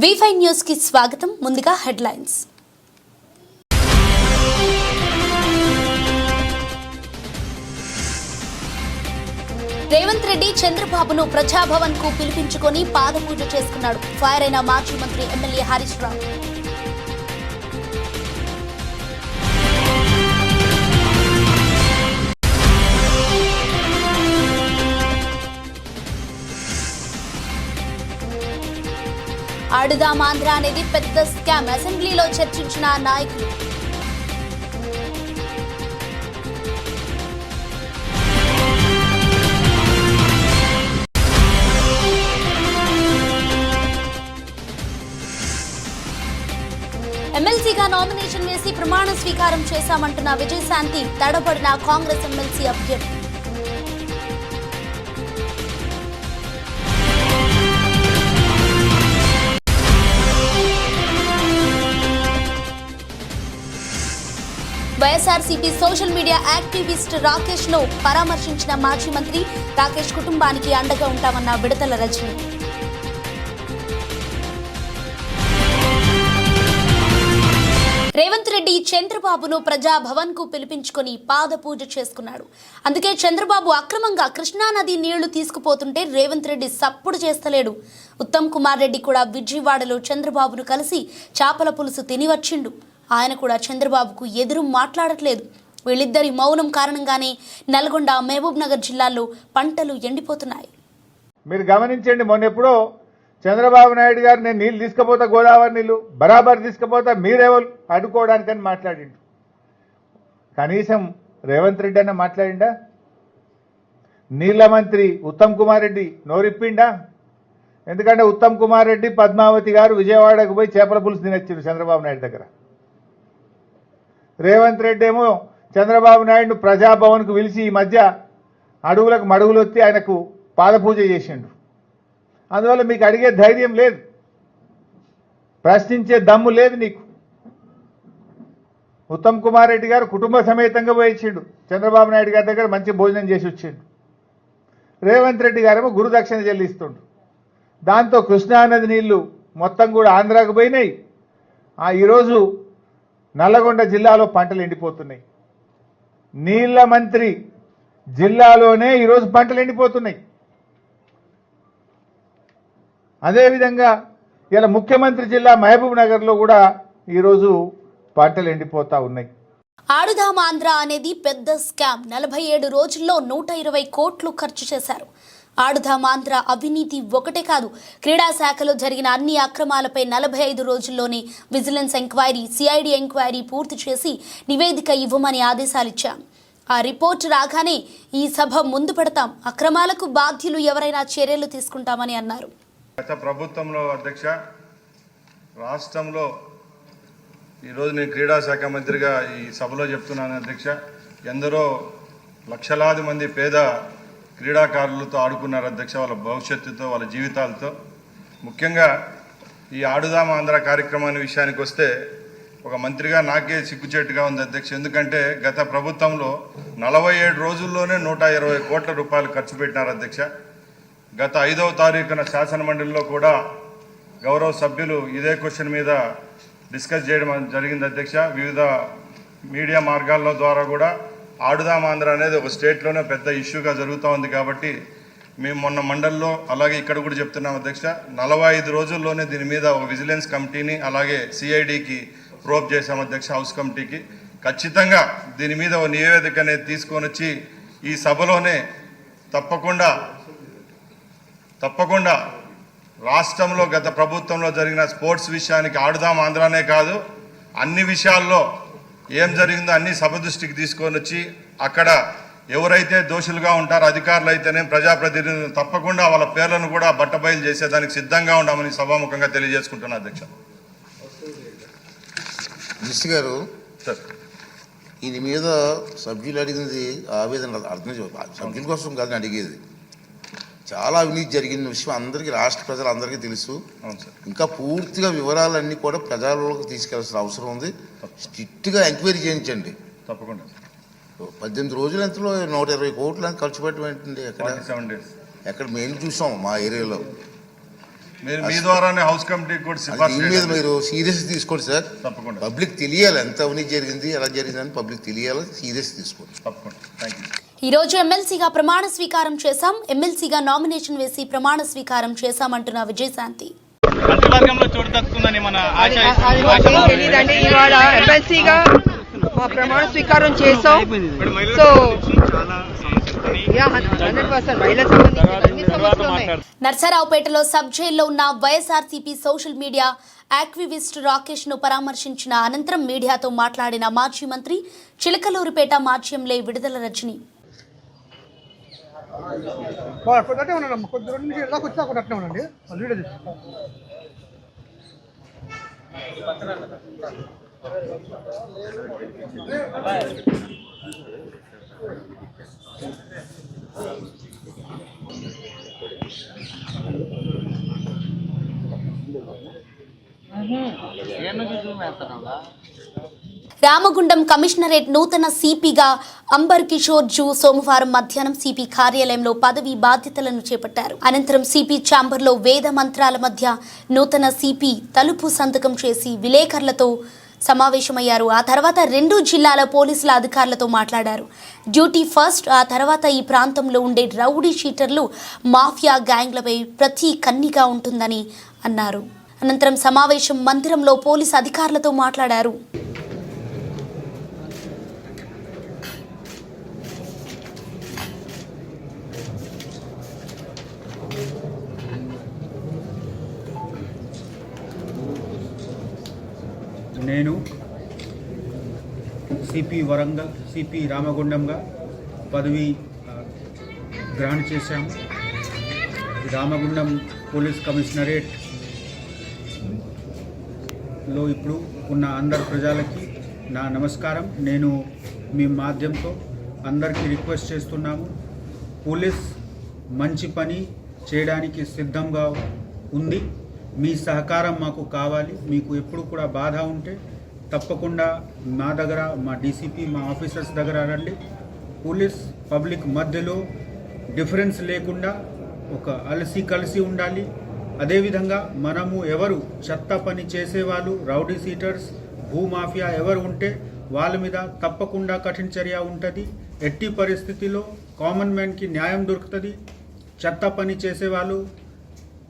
V5 news కి స్వాగతం. ముందుగా హెడ్లైన్స్. రేవంత్ రెడ్డి చంద్రబాబును ప్రజాభవన్ కు పిలిపించుకొని పాదపూజ చేసుకున్నాడు. ఫైర్ అయిన మాజీ మంత్రి ఎమ్మెల్యే హరీష్ రావు. ఆడుదాం ఆంధ్ర అనేది పెద్ద స్కామ్. అసెంబ్లీలో చర్చించిన నాయకులు. ఎమ్మెల్సీగా నామినేషన్ వేసి ప్రమాణ స్వీకారం చేశామంటున్న విజయశాంతి తడబడిన కాంగ్రెస్ ఎమ్మెల్సీ అభ్యర్థి. YSRCP social media activist Rakesh ను పరామర్శించిన మాజీ మంత్రి. రాకేష్ కుటుంబానికి అండగా ఉంటామన్న విడతల రజని. రేవంత్ రెడ్డి చంద్రబాబును ప్రజాభవన్ కు పిలిపించుకొని పాదపూజ చేసుకున్నాడు. అందుకే చంద్రబాబు అక్రమంగా కృష్ణానది నీళ్లు తీసుకుపోతుంటే రేవంత్ రెడ్డి సప్పుడు చేస్తలేడు. ఉత్తమ్ కుమార్ రెడ్డి కూడా విజయవాడలో చంద్రబాబును కలిసి చేపల పులుసు తిని వచ్చిండు. ఆయన కూడా చంద్రబాబుకు ఎదురు మాట్లాడట్లేదు. వీళ్ళిద్దరి మౌనం కారణంగానే నల్గొండ, మహబూబ్ నగర్ జిల్లాల్లో పంటలు ఎండిపోతున్నాయి. మీరు గమనించండి, మొన్న ఎప్పుడో చంద్రబాబు నాయుడు గారు నేను నీళ్ళు తీసుకుపోతా, గోదావరి నీళ్ళు బరాబర్ తీసుకుపోతా, మీరెవరు అడ్డుకోవడానికని మాట్లాడిండు. కనీసం రేవంత్ రెడ్డి అన్న మాట్లాడిండా? నీళ్ల మంత్రి ఉత్తమ్ కుమార్ రెడ్డి నోరిప్పిండా? ఎందుకంటే ఉత్తమ్ కుమార్ రెడ్డి, పద్మావతి గారు విజయవాడకు పోయి చేపల పులుసు తినొచ్చారు చంద్రబాబు నాయుడు దగ్గర. రేవంత్ రెడ్డి ఏమో చంద్రబాబు నాయుడును ప్రజాభవన్కు పిలిచి ఈ మధ్య అడుగులకు మడుగులు వచ్చి ఆయనకు పాదపూజ చేసిండు. అందువల్ల మీకు అడిగే ధైర్యం లేదు, ప్రశ్నించే దమ్ము లేదు నీకు. ఉత్తమ్ కుమార్ రెడ్డి గారు కుటుంబ సమేతంగా పోయించిండు చంద్రబాబు నాయుడు గారి దగ్గర, మంచి భోజనం చేసి వచ్చిండు. రేవంత్ రెడ్డి గారేమో గురుదక్షిణ చెల్లిస్తుండు. దాంతో కృష్ణానది నీళ్లు మొత్తం కూడా ఆంధ్రాకు పోయినాయి. ఈరోజు నల్లగొండ జిల్లాలో పంటలు ఎండిపోతున్నాయి. నీళ్ల మంత్రి జిల్లాలోనే ఈరోజు పంటలు ఎండిపోతున్నాయి. అదేవిధంగా ఇలా ముఖ్యమంత్రి జిల్లా మహబూబ్ నగర్లో కూడా ఈరోజు పంటలు ఎండిపోతా ఉన్నాయి. ఆడుదాం ఆంధ్ర అనేది పెద్ద స్కామ్. 47 రోజుల్లో 120 కోట్లు ఖర్చు చేశారు. ఆడుదాం ఆంధ్ర అవినీతి ఒకటే కాదు, క్రీడా శాఖలో జరిగిన అన్ని అక్రమాలపై 45 రోజుల్లోనే విజిలెన్స్ ఎంక్వైరీ, సిఐడి ఎంక్వైరీ పూర్తి చేసి నివేదిక ఇవ్వమని ఆదేశాలిచ్చాం. ఆ రిపోర్ట్ రాగానే ఈ సభ ముందు పెడతాం, అక్రమాలకు బాధ్యులు ఎవరైనా చర్యలు తీసుకుంటామని అన్నారు. గత ప్రభుత్వంలో అధ్యక్ష, రాష్ట్రంలో ఈరోజు నేను క్రీడా శాఖ మంత్రిగా ఈ సభలో చెప్తున్నాను అధ్యక్ష, ఎందరో లక్షలాది మంది పేద క్రీడాకారులతో ఆడుకున్నారు అధ్యక్ష, వాళ్ళ భవిష్యత్తుతో, వాళ్ళ జీవితాలతో. ముఖ్యంగా ఈ ఆడుదాం ఆంధ్ర కార్యక్రమాన్ని విషయానికి వస్తే ఒక మంత్రిగా నాకే సిగ్గుచేటుగా ఉంది అధ్యక్ష. ఎందుకంటే గత ప్రభుత్వంలో 47 రోజుల్లోనే 120 కోట్ల రూపాయలు ఖర్చు పెట్టినారు అధ్యక్ష. గత 5వ తారీఖున శాసనమండలిలో కూడా గౌరవ సభ్యులు ఇదే క్వశ్చన్ మీద డిస్కస్ చేయడం జరిగింది అధ్యక్ష. వివిధ మీడియా మార్గాల ద్వారా కూడా ఆడుదాం ఆంధ్ర అనేది ఒక స్టేట్లోనే పెద్ద ఇష్యూగా జరుగుతూ ఉంది. కాబట్టి మేము మొన్న మండలిలో అలాగే ఇక్కడ కూడా చెప్తున్నాం అధ్యక్ష, 45 రోజుల్లోనే దీని మీద ఒక విజిలెన్స్ కమిటీని అలాగే సిఐడికి ప్రోబ్ చేశాం అధ్యక్ష, హౌస్ కమిటీకి. ఖచ్చితంగా దీని మీద ఒక నివేదిక అనేది తీసుకొని వచ్చి ఈ సభలోనే తప్పకుండా రాష్ట్రంలో గత ప్రభుత్వంలో జరిగిన స్పోర్ట్స్ విషయానికి ఆడుదాం ఆంధ్రానే కాదు, అన్ని విషయాల్లో ఏం జరిగిందో అన్ని సభ దృష్టికి తీసుకొని వచ్చి అక్కడ ఎవరైతే దోషులుగా ఉంటారో అధికారులు అయితేనే ప్రజాప్రతినిధులు తప్పకుండా వాళ్ళ పేర్లను కూడా బట్టబయలు చేసేదానికి సిద్ధంగా ఉన్నామని సభాముఖంగా తెలియజేసుకుంటున్నా అధ్యక్ష. మినిస్టర్ గారు, దీని మీద సభ్యులు అడిగినది ఆవేదన అర్థం సభ్యుల కోసం కాదని అడిగేది. చాలా అవినీతి జరిగిన విషయం అందరికీ, రాష్ట్ర ప్రజలందరికీ తెలుసు. ఇంకా పూర్తిగా వివరాలన్నీ కూడా ప్రజల్లోకి తీసుకెళ్లాల్సిన అవసరం ఉంది. స్ట్రిక్ట్గా ఎంక్వైరీ చేయించండి తప్పకుండా. 18 రోజుల ఎంతలో 120 కోట్లు ఖర్చు పెట్టడం ఏంటండి? ఎక్కడ మేము చూసాం మా ఏరియాలో. మీరు మీ ద్వారానే హౌస్ కమిటీకి కూడా సిఫార్సు దీని మీద చేయండి. మీరు సీరియస్ తీసుకోండి సార్. తప్పకుండా పబ్లిక్ తెలియాలి ఎంత అవినీతి జరిగింది, ఎలా జరిగిందని పబ్లిక్ తెలియాలి. సీరియస్ తీసుకోండి. తప్పకుండా. Thank you. ఈ రోజు ఎమ్మెల్సీగా ప్రమాణ స్వీకారం చేశాం, ఎమ్మెల్సీగా నామినేషన్ వేసి ప్రమాణ స్వీకారం చేశామంటున్న విజయశాంతి. మంత్రివర్గంలో చోటు దక్కుతుందని మన ఆశ తెలీదండి. ఇవాళ ఎమ్మెల్సీగా మా ప్రమాణ స్వీకారం చేసాం. సో 100% మహిళలకు సంబంధించిన అన్ని సమస్యలు ఉన్నాయి. నర్సరావుపేటలో సబ్ జైల్లో ఉన్న YSRCP social media activist Rakesh ను పరామర్శించిన అనంతరం మీడియాతో మాట్లాడిన మాజీ మంత్రి చిలకలూరిపేట మాజీ ఎమ్మెల్యే విడుదల రజని. కొద్దిగా ఉన్నాను, కొద్ది 2 నిమిషాలు దాకా వచ్చా కొట్టనే ఉండండి. వీడియో తీసి రామగుండం కమిషనరేట్ నూతన సిపిగా అంబర్ కిషోర్ జూ సోమవారం మధ్యాహ్నం సిపి కార్యాలయంలో పదవి బాధ్యతలను చేపట్టారు. అనంతరం సిపి ఛాంబర్లో వేద మంత్రాల మధ్య నూతన సిపి తలుపు సంతకం చేసి విలేకరులతో సమావేశమయ్యారు. ఆ తర్వాత 2 జిల్లాల పోలీసుల అధికారులతో మాట్లాడారు. Duty first. ఆ తర్వాత ఈ ప్రాంతంలో ఉండే రౌడీ షీటర్లు, మాఫియా గ్యాంగ్లపై ప్రతి కన్నిగా ఉంటుందని అన్నారు. అనంతరం సమావేశం మందిరంలో పోలీసు అధికారులతో మాట్లాడారు. నేను సిపి వరంగల్, సిపి రామగుండంగా పదవి గ్రహణ చేశాము. రామగుండం పోలీస్ కమిషనరేట్లో ఇప్పుడు ఉన్న అందరు ప్రజలకి నా నమస్కారం. నేను మీ మాధ్యమంతో అందరికీ రిక్వెస్ట్ చేస్తున్నాము, పోలీస్ మంచి పని చేయడానికి సిద్ధంగా ఉంది. మీ సహకారం మాకు కావాలి. మీకు ఎప్పుడు కూడా బాధ ఉంటే తప్పకుండా మా దగ్గర, మా డీసీపీ, మా ఆఫీసర్స్ దగ్గర రండి. పోలీస్ పబ్లిక్ మధ్యలో డిఫరెన్స్ లేకుండా ఒక కలిసి ఉండాలి. అదేవిధంగా మనము ఎవరు చెత్త పని చేసేవాళ్ళు, రౌడీ సీటర్స్, భూమాఫియా ఎవరు ఉంటే వాళ్ళ మీద తప్పకుండా కఠిన చర్య ఉంటుంది. ఎట్టి పరిస్థితిలో కామన్ మ్యాన్కి న్యాయం దొరుకుతుంది. చెత్త పని చేసేవాళ్ళు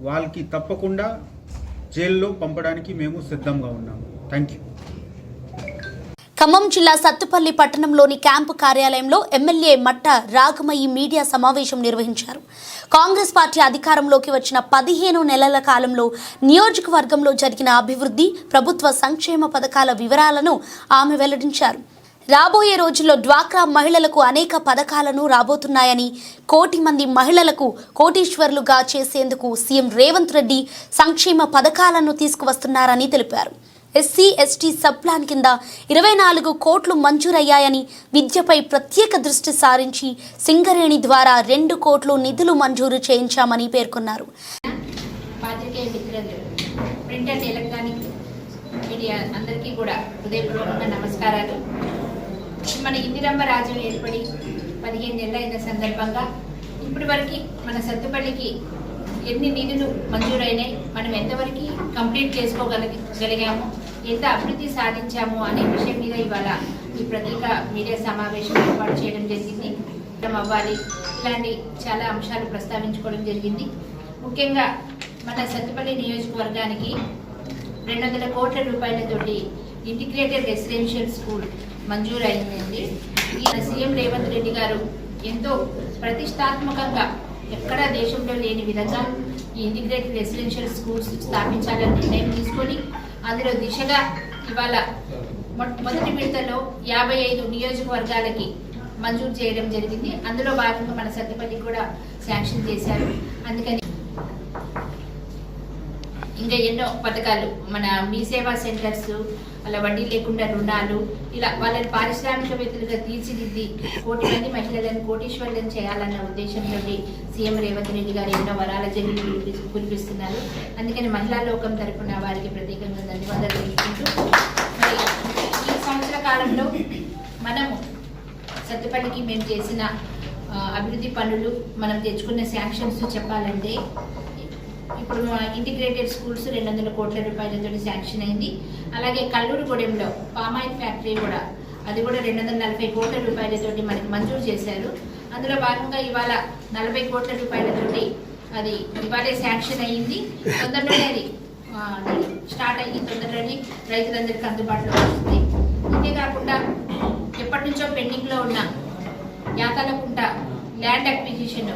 వాళ్ళకి తప్పకుండా జైల్లో పంపడానికి మేము సిద్ధంగా ఉన్నాము. Thank you. ఖమ్మం జిల్లా సత్తుపల్లి పట్టణంలోని క్యాంపు కార్యాలయంలో ఎమ్మెల్యే మట్ట రాగమయ్యి మీడియా సమావేశం నిర్వహించారు. కాంగ్రెస్ పార్టీ అధికారంలోకి వచ్చిన 15 నెలల కాలంలో నియోజకవర్గంలో జరిగిన అభివృద్ధి, ప్రభుత్వ సంక్షేమ పథకాల వివరాలను ఆమె వెల్లడించారు. రాబోయే రోజుల్లో డ్వాక్రా మహిళలకు అనేక పథకాలను రాబోతున్నాయని, 1 కోటి మంది మహిళలకు కోటీశ్వర్లుగా చేసేందుకు సీఎం రేవంత్ రెడ్డి సంక్షేమ పథకాలను తీసుకువస్తున్నారని తెలిపారు. ఎస్సీ ఎస్టీ సబ్ ప్లాన్ కింద 24 కోట్లు మంజూరయ్యాయని, విద్యపై ప్రత్యేక దృష్టి సారించి సింగరేణి ద్వారా 2 కోట్లు నిధులు మంజూరు చేయించామని పేర్కొన్నారు. పాత్రికేయ మిత్రులు, ప్రింట్ అండ్ ఎలక్ట్రానిక్ మీడియా అందరికీ కూడా హృదయపూర్వకంగా నమస్కారాలు. మన ఇందిరమ్మ రాజ్యం ఏర్పడి 15 నెలలు అయిన సందర్భంగా ఇప్పటి వరకు మన సత్తుపల్లికి ఎన్ని నిధులు మంజూరైనాయి, మనం ఎంతవరకు కంప్లీట్ చేసుకోగలిగాము, ఎంత అభివృద్ధి సాధించాము అనే విషయం మీద ఇవాళ ఈ ప్రత్యేక మీడియా సమావేశం ఏర్పాటు చేయడం జరిగింది. అవ్వాలి ఇలాంటి చాలా అంశాలు ప్రస్తావించుకోవడం జరిగింది. ముఖ్యంగా మన సత్తుపల్లి నియోజకవర్గానికి 200 కోట్ల రూపాయలతోటి ఇంటిగ్రేటెడ్ రెసిడెన్షియల్ స్కూల్ మంజూరు అయిందండి. ఈ సీఎం రేవంత్ రెడ్డి గారు ఎంతో ప్రతిష్టాత్మకంగా ఎక్కడా దేశంలో లేని విధంగా ఈ ఇంటిగ్రేటెడ్ రెసిడెన్షియల్ స్కూల్స్ స్థాపించాలని నిర్ణయం తీసుకొని అందులో దిశగా ఇవాళ మొదటి విడతలో 55 నియోజకవర్గాలకి మంజూరు చేయడం జరిగింది. అందులో భాగంగా మన సత్తుపల్లి కూడా శాంక్షన్ చేశారు. అందుకని ఇంకా ఎన్నో పథకాలు, మన మీ సేవా సెంటర్స్, అలా వడ్డీ లేకుండా రుణాలు, ఇలా వాళ్ళని పారిశ్రామికవేత్తలుగా తీర్చిదిద్ది 1 కోటి మంది మహిళలను కోటీశ్వర్లను చేయాలన్న ఉద్దేశంతో సీఎం రేవంత్ రెడ్డి గారు ఎన్నో వరాల జల్లులు కురిపిస్తున్నారు. అందుకని మహిళా లోకం తరఫున వారికి ప్రత్యేకంగా ధన్యవాదాలు తెలుపుకుంటూ, మరి ఈ సంవత్సర కాలంలో మనము సత్తుపల్లికి మేము చేసిన అభివృద్ధి పనులు, మనం తెచ్చుకున్న శాంక్షన్స్ చెప్పాలంటే ఇప్పుడు ఇంటిగ్రేటెడ్ స్కూల్స్ 200 కోట్ల రూపాయలతో శాంక్షన్ అయింది. అలాగే కల్లూరుగూడెంలో పామాయిల్ ఫ్యాక్టరీ కూడా అది కూడా 240 కోట్ల రూపాయలతోటి మనకి మంజూరు చేశారు. అందులో భాగంగా ఇవాళ 40 కోట్ల రూపాయలతోటి అది ఇవాళే శాంక్షన్ అయ్యింది. తొందరలోనే అది స్టార్ట్ అయ్యి తొందరలోనే రైతులందరికీ అందుబాటులో వస్తుంది. ఇదే కాకుండా ఎప్పటి నుంచో పెండింగ్లో ఉన్న Yathalakunta land acquisition,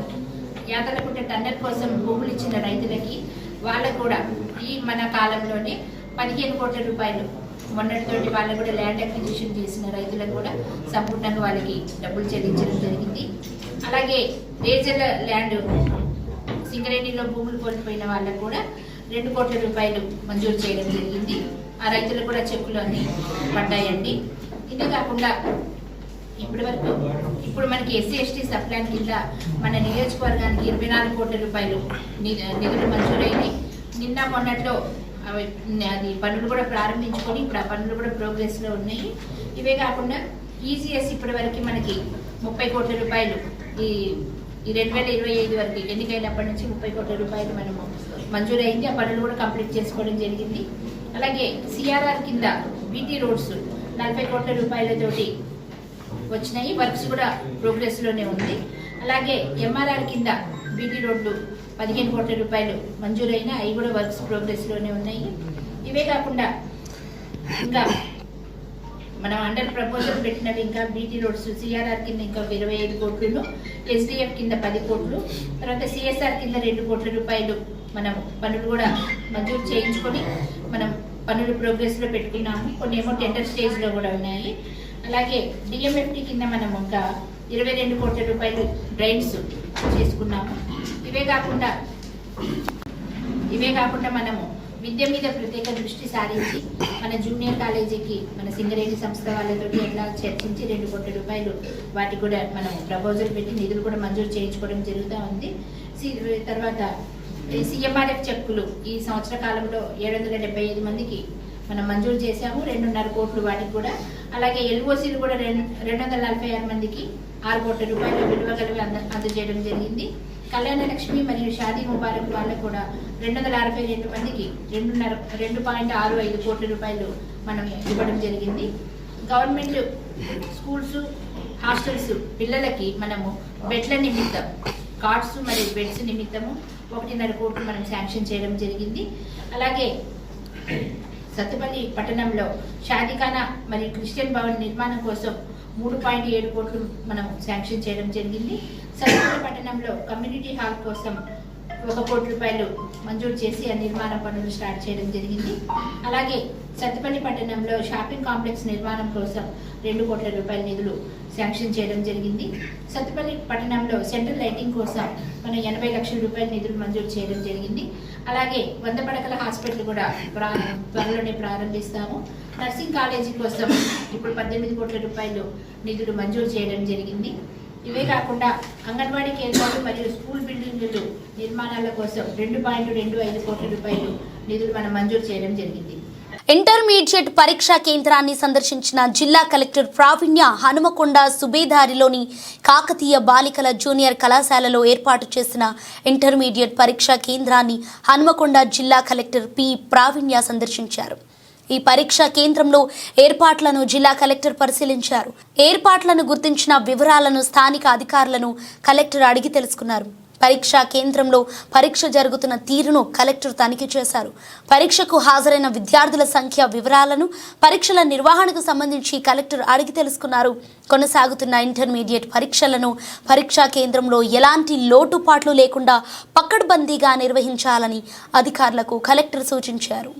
Yathalakunta tunnel కోసం భూములు ఇచ్చిన రైతులకి వాళ్ళకు కూడా ఈ మన కాలంలోనే 15 కోట్ల రూపాయలు మొన్నటితోటి వాళ్ళకు కూడా ల్యాండ్ అక్విజిషన్ చేసిన రైతులకు కూడా సంపూర్ణంగా వాళ్ళకి డబ్బులు చెల్లించడం జరిగింది. అలాగే రేజల ల్యాండ్ సింగరేణిలో భూములు కోల్పోయిన వాళ్ళకు కూడా 2 కోట్ల రూపాయలు మంజూరు చేయడం జరిగింది. ఆ రైతులకు కూడా చెక్కులు అన్ని పడ్డాయండి. ఇదే కాకుండా ఇప్పుడు మనకి ఎస్సీ ఎస్టీ సబ్ ప్లాన్ కింద మన నియోజకవర్గానికి 24 కోట్ల రూపాయలు నిధులు మంజూరైంది. నిన్న మొన్నట్లో అది పనులు కూడా ప్రారంభించుకొని ఇప్పుడు ఆ పనులు కూడా ప్రోగ్రెస్లో ఉన్నాయి. ఇవే కాకుండా ఈజీఎస్ ఇప్పటి వరకు మనకి 30 కోట్ల రూపాయలు ఈ 2025 వరకు ఎన్నికైనప్పటి నుంచి 30 కోట్ల రూపాయలు మనము మంజూరైంది. ఆ పనులు కూడా కంప్లీట్ చేసుకోవడం జరిగింది. అలాగే సిఆర్ఆర్ కింద బీటీ రోడ్స్ 40 కోట్ల రూపాయలతోటి వచ్చినాయి. వర్క్స్ కూడా ప్రోగ్రెస్లోనే ఉంది. అలాగే ఎంఆర్ఆర్ కింద బీటీ రోడ్లు 15 కోట్ల రూపాయలు మంజూరైన అవి కూడా వర్క్స్ ప్రోగ్రెస్లోనే ఉన్నాయి. ఇవే కాకుండా ఇంకా మనం అండర్ ప్రపోజల్ పెట్టినవి ఇంకా బీటీ రోడ్స్ సిఆర్ఆర్ కింద ఇంకా 25 కోట్లు, ఎస్డిఎఫ్ కింద 10 కోట్లు, తర్వాత సిఎస్ఆర్ కింద 2 కోట్ల రూపాయలు మనం పనులు కూడా మంజూరు చేయించుకొని మనం పనులు ప్రోగ్రెస్లో పెట్టుకున్నాము. కొన్ని ఏమో టెండర్ స్టేజ్లో కూడా ఉన్నాయి. అలాగే డిఎంఎఫ్టీ కింద మనం ఇంకా 22 కోట్ల రూపాయలు డ్రైన్స్ చేసుకున్నాము. ఇవే కాకుండా మనము విద్య మీద ప్రత్యేక దృష్టి సారించి మన జూనియర్ కాలేజీకి మన సింగరేణి సంస్థ వాళ్ళతోటి ఎట్లా చర్చించి 2 కోట్ల రూపాయలు వాటికి కూడా మనం ప్రపోజల్ పెట్టి నిధులు కూడా మంజూరు చేయించుకోవడం జరుగుతూ ఉంది. తర్వాత సిఎంఆర్ఎఫ్ చెక్కులు ఈ సంవత్సర కాలంలో 775 మందికి మనం మంజూరు చేశాము, 2.5 కోట్లు వాటికి కూడా. అలాగే ఎల్ఓసీలు కూడా 246 మందికి 6 కోట్ల రూపాయల విలువ కలిపి అందజేయడం జరిగింది. కళ్యాణ లక్ష్మి మరియు షాదీ ముబారక్ వాళ్ళకు కూడా 262 మందికి 2.65 కోట్ల రూపాయలు మనం ఇవ్వడం జరిగింది. గవర్నమెంట్ స్కూల్స్ హాస్టల్స్ పిల్లలకి మనము బెడ్ల నిమిత్తం కార్డ్స్ మరియు బెడ్స్ నిమిత్తము 1.5 కోట్లు మనం శాంక్షన్ చేయడం జరిగింది. అలాగే సత్తుపల్లి పట్టణంలో షాదీఖానా మరియు క్రిస్టియన్ భవన్ నిర్మాణం కోసం 3.7 కోట్లు మనం శాంక్షన్ చేయడం జరిగింది. సత్తుపల్లి పట్టణంలో కమ్యూనిటీ హాల్ కోసం 1 కోటి రూపాయలు మంజూరు చేసి ఆ నిర్మాణ పనులు స్టార్ట్ చేయడం జరిగింది. అలాగే సత్తుపల్లి పట్టణంలో షాపింగ్ కాంప్లెక్స్ నిర్మాణం కోసం 2 కోట్ల రూపాయల నిధులు శాంక్షన్ చేయడం జరిగింది. సత్తుపల్లి పట్టణంలో సెంట్రల్ లైటింగ్ కోసం మనం 80 లక్షల రూపాయల నిధులు మంజూరు చేయడం జరిగింది. అలాగే 100 పడకల హాస్పిటల్ కూడా త్వరలోనే ప్రారంభిస్తాము. నర్సింగ్ కాలేజీ కోసం ఇప్పుడు 18 కోట్ల రూపాయలు నిధులు మంజూరు చేయడం జరిగింది. ఇవే కాకుండా అంగన్వాడీ కేంద్రాలు మరియు స్కూల్ బిల్డింగులు నిర్మాణాల కోసం 2.25 కోట్ల రూపాయలు నిధులు మనం మంజూరు చేయడం జరిగింది. ఇంటర్మీడియట్ పరీక్షా కేంద్రాన్ని సందర్శించిన జిల్లా కలెక్టర్ ప్రావీణ్య హనుమకొండ సుబేదారిలోని కాకతీయ బాలికల జూనియర్ కళాశాలలో ఏర్పాటు చేసిన ఇంటర్మీడియట్ పరీక్షా కేంద్రాన్ని హనుమకొండ జిల్లా కలెక్టర్ పి ప్రావీణ్య సందర్శించారు. ఈ పరీక్షా కేంద్రంలో ఏర్పాట్లను జిల్లా కలెక్టర్ పరిశీలించారు. ఏర్పాట్లను గుర్తించిన వివరాలను స్థానిక అధికారులను కలెక్టర్ అడిగి తెలుసుకున్నారు. పరీక్షా కేంద్రంలో పరీక్ష జరుగుతున్న తీరును కలెక్టర్ తనిఖీ చేశారు. పరీక్షకు హాజరైన విద్యార్థుల సంఖ్య వివరాలను, పరీక్షల నిర్వహణకు సంబంధించి కలెక్టర్ అడిగి తెలుసుకున్నారు. కొనసాగుతున్న ఇంటర్మీడియట్ పరీక్షలను పరీక్షా కేంద్రంలో ఎలాంటి లోటుపాట్లు లేకుండా పకడ్బందీగా నిర్వహించాలని అధికారులకు కలెక్టర్ సూచించారు.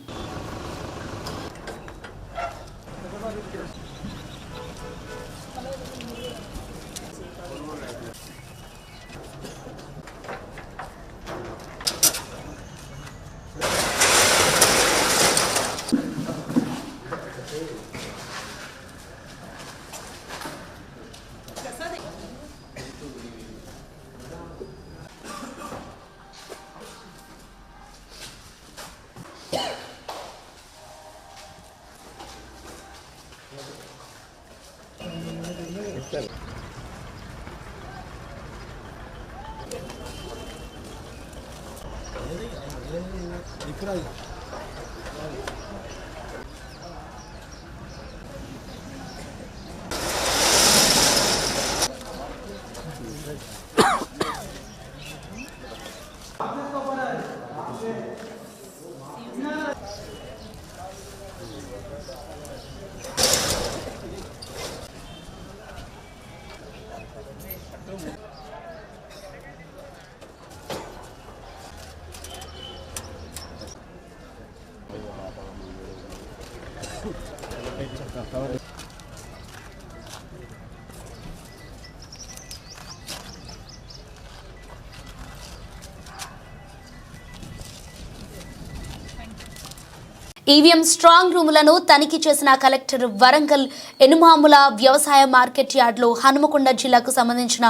ఈవీఎం స్ట్రాంగ్ రూములను తనిఖీ చేసిన కలెక్టర్ వరంగల్ ఎనుమాముల వ్యవసాయ మార్కెట్ యార్డ్లో హనుమకొండ జిల్లాకు సంబంధించిన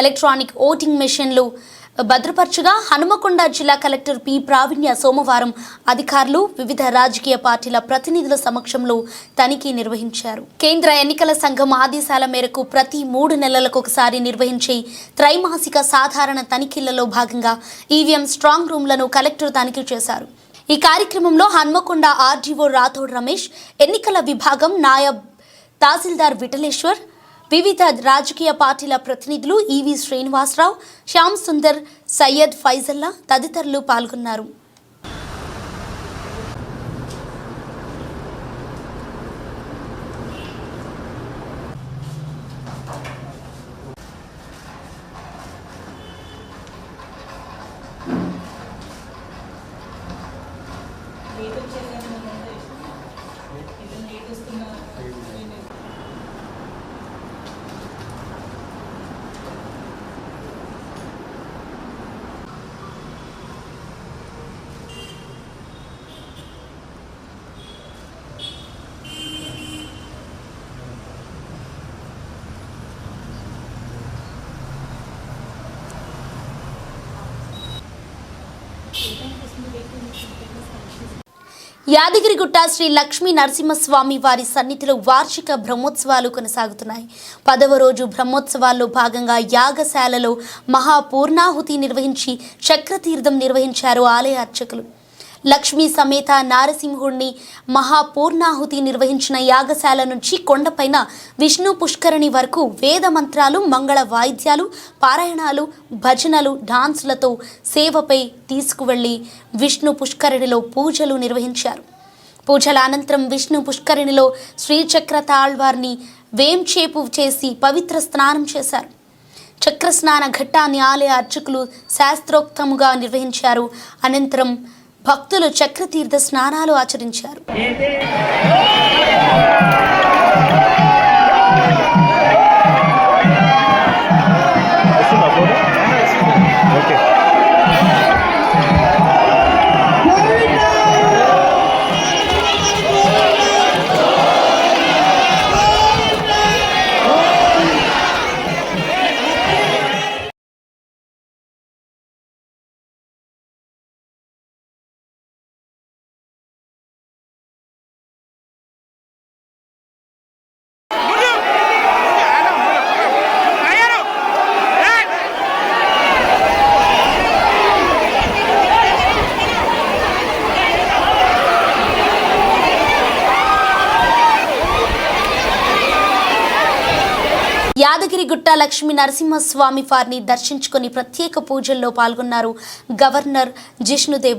ఎలక్ట్రానిక్ ఓటింగ్ మెషిన్లు భద్రపరచగా హనుమకొండ జిల్లా కలెక్టర్ పి ప్రావీణ్య సోమవారం అధికారులు వివిధ రాజకీయ పార్టీల ప్రతినిధుల సమక్షంలో తనిఖీ నిర్వహించారు. కేంద్ర ఎన్నికల సంఘం ఆదేశాల మేరకు ప్రతి 3 నెలలకు ఒకసారి నిర్వహించే త్రైమాసిక సాధారణ తనిఖీలలో భాగంగా ఈవీఎం స్ట్రాంగ్ రూమ్లను కలెక్టర్ తనిఖీ చేశారు. ఈ కార్యక్రమంలో హన్మకొండ ఆర్డీఓ రాథోడ్ రమేష్, ఎన్నికల విభాగం నాయబ్ తహసీల్దార్ విఠలేశ్వర్, వివిధ రాజకీయ పార్టీల ప్రతినిధులు ఈవి శ్రీనివాసరావు, శ్యామ్ సుందర్, సయ్యద్ ఫైజల్లా తదితరులు పాల్గొన్నారు. యాదగిరిగుట్ట శ్రీ లక్ష్మీ నరసింహస్వామి వారి సన్నిధిలో వార్షిక బ్రహ్మోత్సవాలు కొనసాగుతున్నాయి. 10వ రోజు బ్రహ్మోత్సవాల్లో భాగంగా యాగశాలలో మహాపూర్ణాహుతి నిర్వహించి చక్రతీర్థం నిర్వహించారు ఆలయ అర్చకులు. లక్ష్మీ సమేత నారసింహుడిని మహాపూర్ణాహుతి నిర్వహించిన యాగశాల నుంచి కొండపైన విష్ణు పుష్కరిణి వరకు వేద మంత్రాలు, మంగళ వాయిద్యాలు, పారాయణాలు, భజనలు, డాన్సులతో సేవపై తీసుకువెళ్లి విష్ణు పుష్కరిణిలో పూజలు నిర్వహించారు. పూజల అనంతరం విష్ణు పుష్కరిణిలో శ్రీచక్ర తాళ్వార్ని వేంచేపు చేసి పవిత్ర స్నానం చేశారు. చక్రస్నాన ఘట్టాన్ని ఆలయ అర్చకులు శాస్త్రోక్తముగా నిర్వహించారు. అనంతరం భక్తులు చక్రతీర్థ స్నానాలు ఆచరించారు. యాదగిరిగుట్ట లక్ష్మీ నరసింహస్వామి వారిని దర్శించుకుని ప్రత్యేక పూజల్లో పాల్గొన్నారు గవర్నర్ జిష్ణుదేవ్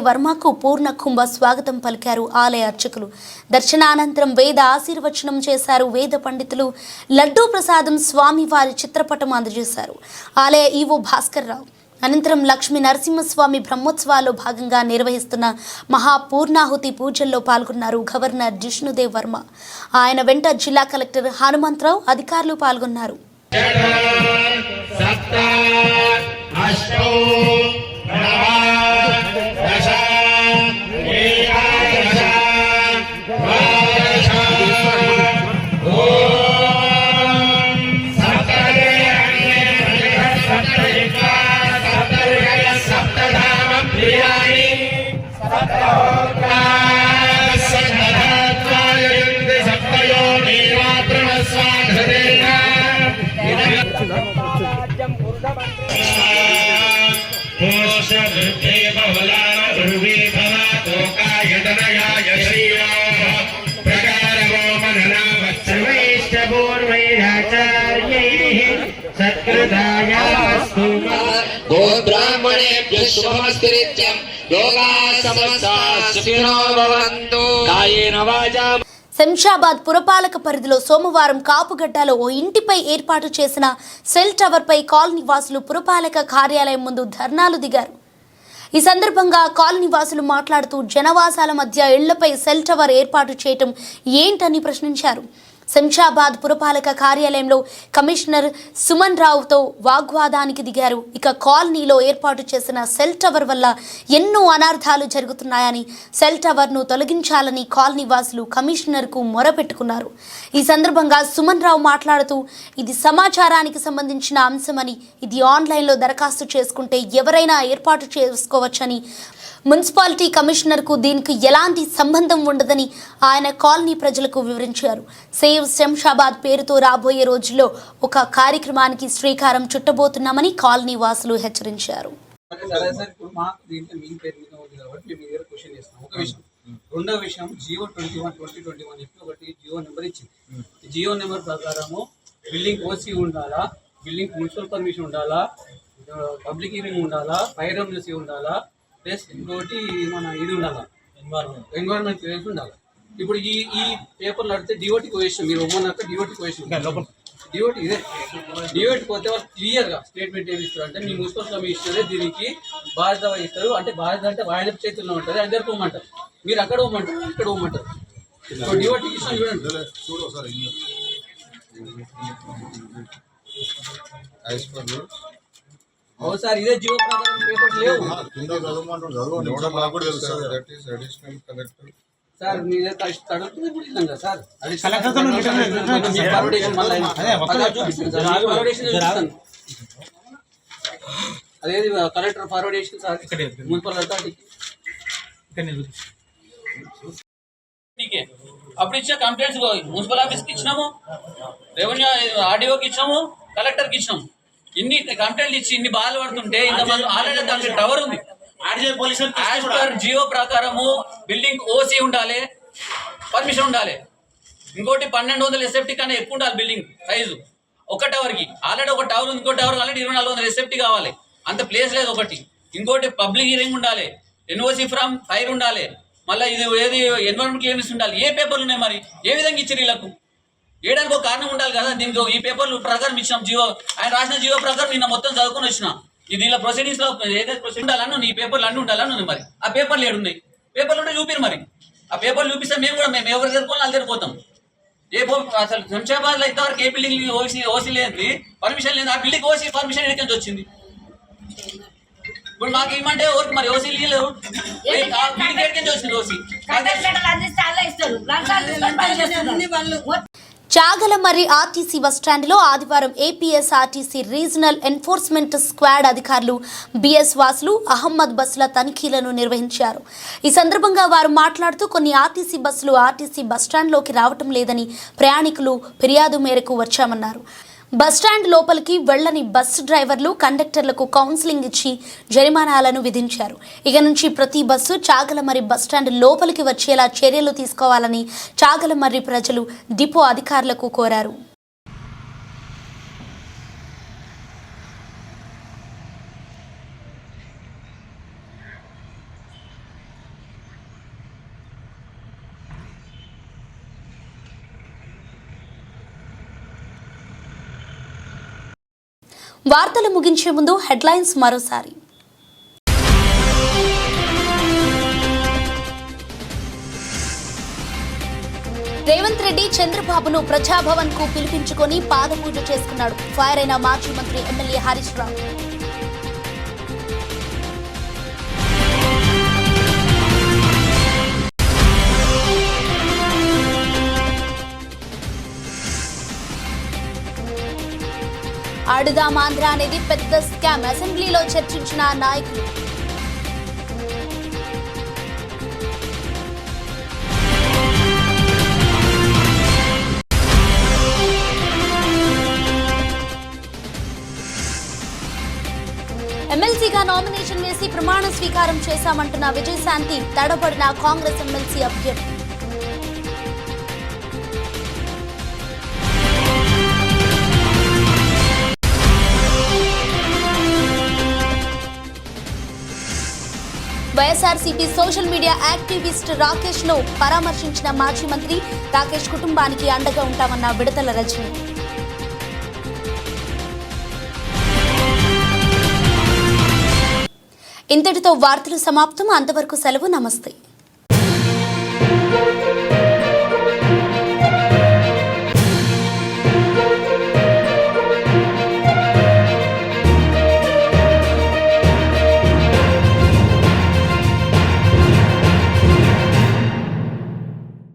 వర్మకు పూర్ణ కుంభ స్వాగతం పలికారు ఆలయ అర్చకులు. దర్శనానంతరం వేద ఆశీర్వచనం చేశారు. వేద పండితులు లడ్డూ ప్రసాదం స్వామివారి చిత్రపటం అందజేశారు. ఆలయ ఈవో భాస్కర్ రావు అనంతరం లక్ష్మీ నరసింహస్వామి బ్రహ్మోత్సవాల్లో భాగంగా నిర్వహిస్తున్న మహాపూర్ణాహుతి పూజల్లో పాల్గొన్నారు గవర్నర్ జిష్ణుదేవ్ వర్మ. ఆయన వెంట జిల్లా కలెక్టర్ హనుమంతరావు అధికారులు పాల్గొన్నారు. Porsche గోబ్రాహ్మణేభ్యః శుభమస్తు నిత్యం. లోకాః సమస్తాః సుఖినో భవంతు. కాయేన వాచా. శంషాబాద్ పురపాలక పరిధిలో సోమవారం కాపుగడ్డలో ఓ ఇంటిపై ఏర్పాటు చేసిన సెల్ టవర్పై కాలనీ వాసులు పురపాలక కార్యాలయం ముందు ధర్నాలు దిగారు. ఈ సందర్భంగా కాలనీ వాసులు మాట్లాడుతూ జనవాసాల మధ్య ఇళ్లపై సెల్ టవర్ ఏర్పాటు చేయటం ఏంటని ప్రశ్నించారు. శంషాబాద్ పురపాలక కార్యాలయంలో కమిషనర్ సుమన్ రావుతో వాగ్వాదానికి దిగారు. ఇక కాలనీలో ఏర్పాటు చేసిన సెల్ టవర్ వల్ల ఎన్నో అనర్థాలు జరుగుతున్నాయని, సెల్ టవర్ను తొలగించాలని కాలనీ వాసులు కమిషనర్కు మొరపెట్టుకున్నారు. ఈ సందర్భంగా సుమన్ రావు మాట్లాడుతూ ఇది సమాచారానికి సంబంధించిన అంశమని, ఇది ఆన్లైన్లో దరఖాస్తు చేసుకుంటే ఎవరైనా ఏర్పాటు చేసుకోవచ్చని, మున్సిపాలిటీ కమిషనర్కు దీనికి ఎలాంటి సంబంధం ఉండదని ఆయన కాలనీ ప్రజలకు వివరించారు. సేవ్ శంషాబాద్ పేరుతో రాబోయే రోజుల్లో ఒక కార్యక్రమానికి శ్రీకారం చుట్టబోతున్నామని కాలనీ వాసులు హెచ్చరించారు. రెండో విషయం జియో 2021 చెప్పి ఒకటి జియో నెంబర్ ఇచ్చింది. జియో నెంబర్ ప్రకారము బిల్డింగ్ ఓసీ ఉండాలా, బిల్డింగ్ మున్సిపల్ పర్మిషన్ ఉండాలా, పబ్లిక్ హీరింగ్ ఉండాలా, ఫైర్ ఎమర్జెన్సీ ఉండాలా, ప్లస్ ఇంకోటి మన ఇది ఉండాలా, ఎన్వైరన్మెంట్ క్లియరెన్స్ ఉండాలి. ఇప్పుడు ఈ పేపర్లు నడితే డిఓటీకి వేసాం. మీరు ఒమ్మన్నాక డిఓటీకి వేసాం. డిఓటీ ఇదే డిఓటీకి పోతే వాళ్ళు క్లియర్గా స్టేట్మెంట్ ఏమి ఇస్తారు అంటే మీ మున్సిపల్ కమిషనరే దీనికి బాధ్యత వహిస్తారు. అంటే బాధ్యత అంటే వాళ్ళ చేతుల్లో ఉంటుంది, అందరు పోమంటారు. మీరు అక్కడ పోమంటారు, ఇక్కడ పోమంటారు. డిఓటీకి ఇష్టం చూడండి. అవును సార్, ఇదే జియో ప్రకారం పేపర్స్ లేవు సార్. మీరే అడుగుతుంది ఇప్పుడు ఇస్తాం కదా సార్. అదేది కలెక్టర్ ఫార్వర్డేషన్ సార్ మున్సిపల్ అథారిటీకి. అప్పుడు ఇచ్చే కంప్లైంట్స్ మున్సిపల్ ఆఫీస్కి ఇచ్చినాము, రెవెన్యూ ఆర్డీఓకి ఇచ్చినాము, కలెక్టర్కి ఇచ్చినాము. ఇన్ని కంప్లైంట్లు ఇచ్చి ఇన్ని బాధలు పడుతుంటే ఇంతమంది ఆల్రెడీ దానికి టవర్ ఉంది. యాజ్ పర్ జియో ప్రకారము బిల్డింగ్ ఓసీ ఉండాలి, పర్మిషన్ ఉండాలి. ఇంకోటి 1200 ఎస్ఎఫ్టీ కన్నా ఎక్కువ ఉండాలి బిల్డింగ్ సైజు ఒక టవర్కి. ఆల్రెడీ ఒక టవర్ ఉంది, ఇంకో టవర్ ఆల్రెడీ 2400 ఎస్ఎఫ్టీ కావాలి. అంత ప్లేస్ లేదు ఒకటి. ఇంకోటి పబ్లిక్ హియరింగ్ ఉండాలి, ఎన్ఓసి ఫ్రమ్ ఫైర్ ఉండాలి, మళ్ళీ ఇది ఏది ఎన్విరాన్మెంట్ క్లియరెన్స్ ఉండాలి. ఏ పేపర్లు ఉన్నాయి మరి? ఏ విధంగా ఇచ్చారు వీళ్ళకు? ఏడానికి ఒక కారణం ఉండాలి కదా. దీనికి ఈ పేపర్లు ప్రకారం ఇచ్చినాం. జియో ఆయన రాసిన జియో ప్రకారం నిన్న మొత్తం చదువుకొని వచ్చిన. ఇది ఇలా ప్రొసీడింగ్స్ లో ఏదైతే ప్రొసీడింగ్ ఉండాలన్నా నీ పేపర్లు అన్నీ ఉండాలని మరి. ఆ పేపర్లు ఏడున్నాయి? పేపర్లు ఉంటే చూపిరు మరి. ఆ పేపర్లు చూపిస్తే మేము ఎవరు తెరుకోవాలి వాళ్ళు తెరుకోతాం. అసలు శంషాబాద్ లో ఇంతవరకు ఏ బిల్డింగ్ ఓసీ లేదు, పర్మిషన్ లేదు. ఆ బిల్డింగ్ ఓసీ పర్మిషన్ ఎక్కడి నుంచి వచ్చింది? ఇప్పుడు మాకు ఏమంటే ఓరికి మరి ఓసీ లేవు, బిల్డింగ్ ఎక్కడి నుంచి వచ్చింది ఓసీ? చాగలమర్రి ఆర్టీసీ బస్టాండ్లో ఆదివారం ఏపీఎస్ఆర్టీసీ రీజనల్ ఎన్ఫోర్స్మెంట్ స్క్వాడ్ అధికారులు బిఎస్ వాసులు అహ్మద్ బస్సుల తనిఖీలను నిర్వహించారు. ఈ సందర్భంగా వారు మాట్లాడుతూ కొన్ని ఆర్టీసీ బస్సులు ఆర్టీసీ బస్టాండ్లోకి రావటం లేదని ప్రయాణికులు ఫిర్యాదు మేరకు వచ్చామన్నారు. బస్టాండ్ లోపలికి వెళ్లని బస్సు డ్రైవర్లు కండక్టర్లకు కౌన్సిలింగ్ ఇచ్చి జరిమానాలను విధించారు. ఇక నుంచి ప్రతి బస్సు చాగలమర్రి బస్టాండ్ లోపలికి వచ్చేలా చర్యలు తీసుకోవాలని చాగలమర్రి ప్రజలు డిపో అధికారులకు కోరారు. వార్తలు ముగించే ముందు హెడ్లైన్స్ మరోసారి. రేవంత్ రెడ్డి చంద్రబాబును ప్రజాభవన్ కు పిలిపించుకొని పాదపూజ చేసుకున్నాడు. ఫైర్ అయిన మాజీ మంత్రి ఎమ్మెల్యే హరీష్ రావు. ఆడుదాం ఆంధ్ర అనేది పెద్ద స్కామ్, అసెంబ్లీలో చర్చించిన నాయకులు. ఎమ్మెల్సీగా నామినేషన్ వేసి ప్రమాణ స్వీకారం చేశామంటున్న విజయశాంతి, తడబడిన కాంగ్రెస్ ఎమ్మెల్సీ అభ్యర్థి. YSRCP social media activist Rakesh ను పరామర్శించిన మాజీ మంత్రి. రాకేష్ కుటుంబానికి అండగా ఉంటామన్న విడతల రజని. ఇంతటితో వార్తలు సమాప్తం. అంతవరకు సెలవు. నమస్తే.